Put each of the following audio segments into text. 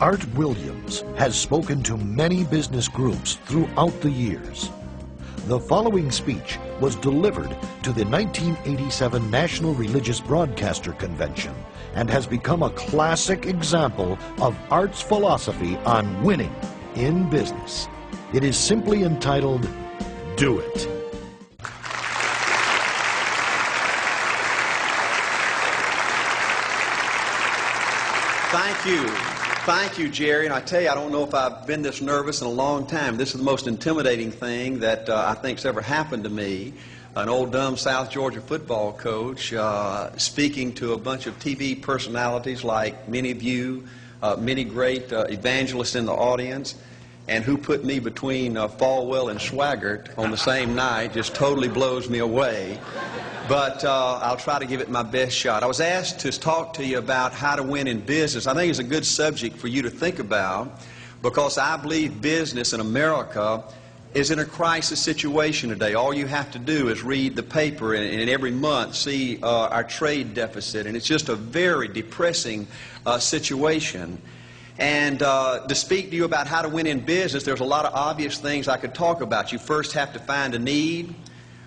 Art Williams has spoken to many business groups throughout the years. The following speech was delivered to the 1987 National Religious Broadcaster Convention and has become a classic example of Art's philosophy on winning in business. It is simply entitled, Do It. Thank you. Thank you, Jerry. And I tell you, I don't know if I've been this nervous in a long time. This is the most intimidating thing that I think's ever happened to me. An old dumb South Georgia football coach speaking to a bunch of TV personalities like many of you, many great evangelists in the audience, and who put me between Falwell and Swaggart on the same night just totally blows me away. But I'll try to give it my best shot. I was asked to talk to you about how to win in business. I think it's a good subject for you to think about because I believe business in America is in a crisis situation today. All you have to do is read the paper and every month see our trade deficit, and it's just a very depressing situation. And to speak to you about how to win in business, there's a lot of obvious things I could talk about. You first have to find a need.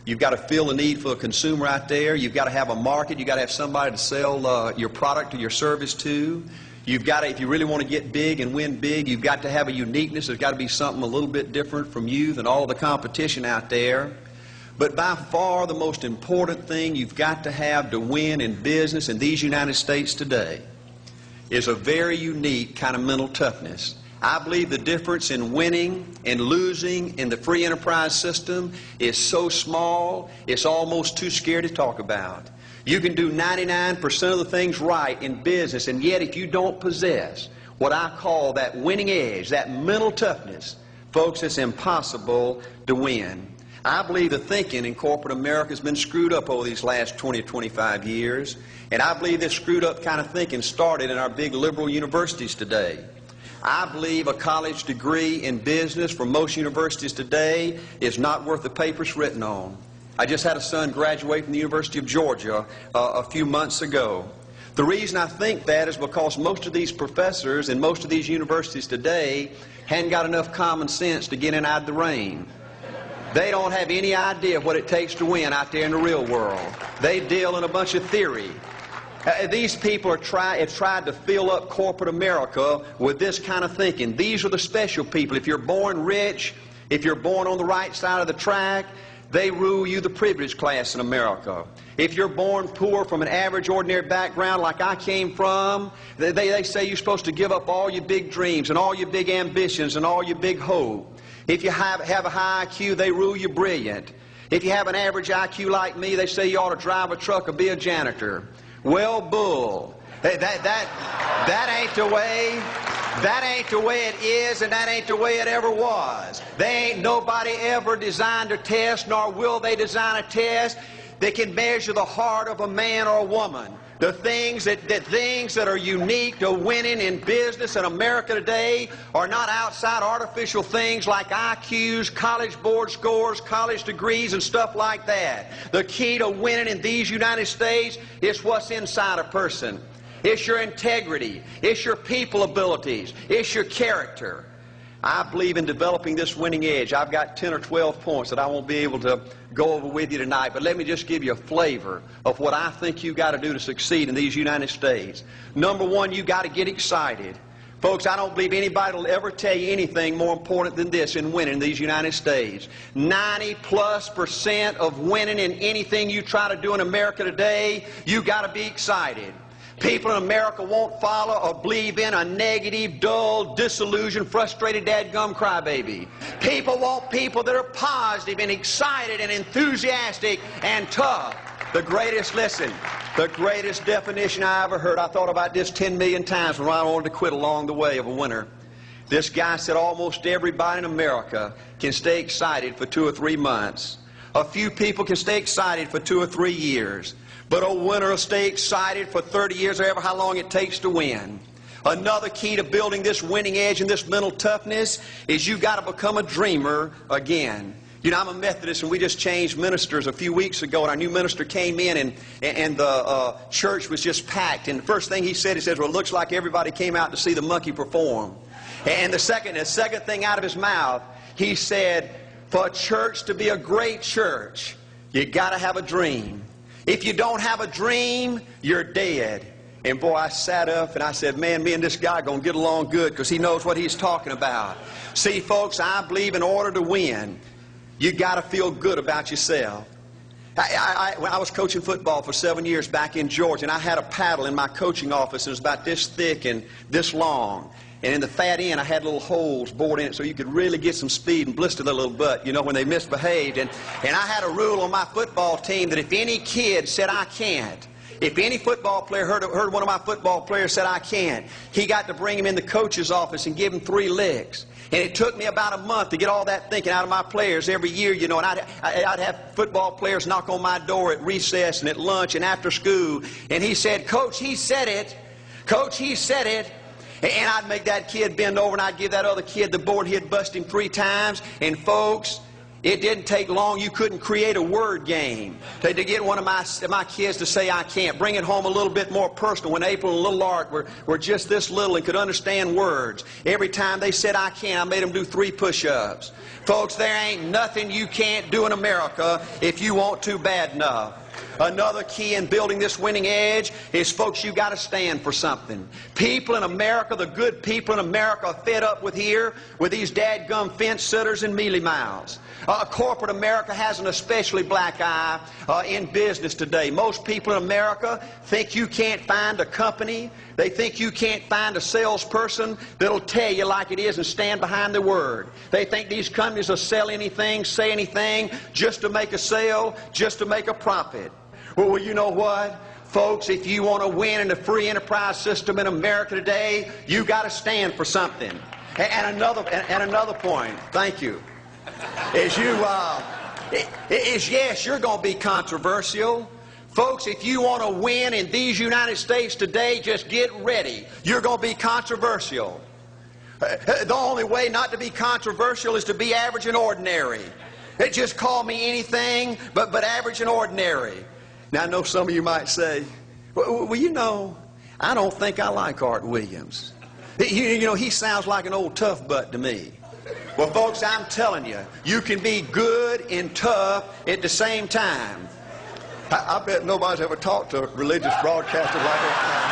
You've got to fill a need for a consumer out there. You've got to have a market. You've got to have somebody to sell your product or your service to. You've got to, if you really want to get big and win big, you've got to have a uniqueness. There's got to be something a little bit different from you than all the competition out there. But by far the most important thing you've got to have to win in business in these United States today is a very unique kind of mental toughness. I believe the difference in winning and losing in the free enterprise system is so small, it's almost too scary to talk about. You can do 99% of the things right in business, and yet if you don't possess what I call that winning edge, that mental toughness, folks, it's impossible to win. I believe the thinking in corporate America has been screwed up over these last 20 or 25 years, and I believe this screwed up kind of thinking started in our big liberal universities today. I believe a college degree in business from most universities today is not worth the paper it's written on. I just had a son graduate from the University of Georgia a few months ago. The reason I think that is because most of these professors in most of these universities today hadn't got enough common sense to get in out of the rain. They don't have any idea what it takes to win out there in the real world. They deal in a bunch of theory. These people have tried to fill up corporate America with this kind of thinking. These are the special people. If you're born rich, if you're born on the right side of the track, they rule you, the privileged class in America. If you're born poor from an average, ordinary background like I came from, they say you're supposed to give up all your big dreams and all your big ambitions and all your big hope. If you have a high IQ, they rule you brilliant. If you have an average IQ like me, they say you ought to drive a truck or be a janitor. Well, bull. That ain't the way. That ain't the way it is, and that ain't the way it ever was. They ain't nobody ever designed a test, nor will they design a test that can measure the heart of a man or a woman. The things that are unique to winning in business in America today are not outside artificial things like IQs, college board scores, college degrees, and stuff like that. The key to winning in these United States is what's inside a person. It's your integrity. It's your people abilities. It's your character. I believe in developing this winning edge. I've got 10 or 12 points that I won't be able to go over with you tonight, but let me just give you a flavor of what I think you've got to do to succeed in these United States. Number one, you've got to get excited. Folks, I don't believe anybody will ever tell you anything more important than this in winning in these United States. 90+% of winning in anything you try to do in America today, you've got to be excited. People in America won't follow or believe in a negative, dull, disillusioned, frustrated, dadgum crybaby. People want people that are positive and excited and enthusiastic and tough. The greatest definition I ever heard, I thought about this 10 million times when I wanted to quit along the way of a winner. This guy said almost everybody in America can stay excited for 2 or 3 months. A few people can stay excited for 2 or 3 years. But a winner will stay excited for 30 years or ever how long it takes to win. Another key to building this winning edge and this mental toughness is you've got to become a dreamer again. You know, I'm a Methodist, and we just changed ministers a few weeks ago, and our new minister came in, and the church was just packed. And the first thing he said, well, it looks like everybody came out to see the monkey perform. And the second thing out of his mouth, he said, for a church to be a great church, you got to have a dream. If you don't have a dream, you're dead. And boy, I sat up and I said, man, me and this guy are going to get along good because he knows what he's talking about. See, folks, I believe in order to win, you got to feel good about yourself. When I was coaching football for 7 years back in Georgia, and I had a paddle in my coaching office. It was about this thick and this long. And in the fat end, I had little holes bored in it so you could really get some speed and blister their little butt, you know, when they misbehaved. And I had a rule on my football team that if any kid said, I can't, if any football player heard one of my football players said, I can't, he got to bring him in the coach's office and give him 3 licks. And it took me about a month to get all that thinking out of my players every year, you know. And I'd have football players knock on my door at recess and at lunch and after school. And he said, Coach, he said it. Coach, he said it. And I'd make that kid bend over, and I'd give that other kid the board. He'd bust him 3 times. And folks, it didn't take long. You couldn't create a word game to get one of my kids to say I can't. Bring it home a little bit more personal. When April and little Art were just this little and could understand words, every time they said I can't, I made them do 3 push-ups. Folks, there ain't nothing you can't do in America if you want to bad enough. Another key in building this winning edge is, folks, you got to stand for something. People in America, the good people in America, are fed up with these dadgum fence sitters and mealy mouths. Corporate America has an especially black eye in business today. Most people in America think you can't find a company. They think you can't find a salesperson that'll tell you like it is and stand behind their word. They think these companies will sell anything, say anything, just to make a sale, just to make a profit. Well, you know what? Folks, if you want to win in the free enterprise system in America today, you got to stand for something. And another point, thank you, is yes, you're going to be controversial. Folks, if you want to win in these United States today, just get ready. You're going to be controversial. The only way not to be controversial is to be average and ordinary. They just call me anything but average and ordinary. Now, I know some of you might say, well, you know, I don't think I like Art Williams. You know, he sounds like an old tough butt to me. Well, folks, I'm telling you, you can be good and tough at the same time. I bet nobody's ever talked to a religious broadcaster like that.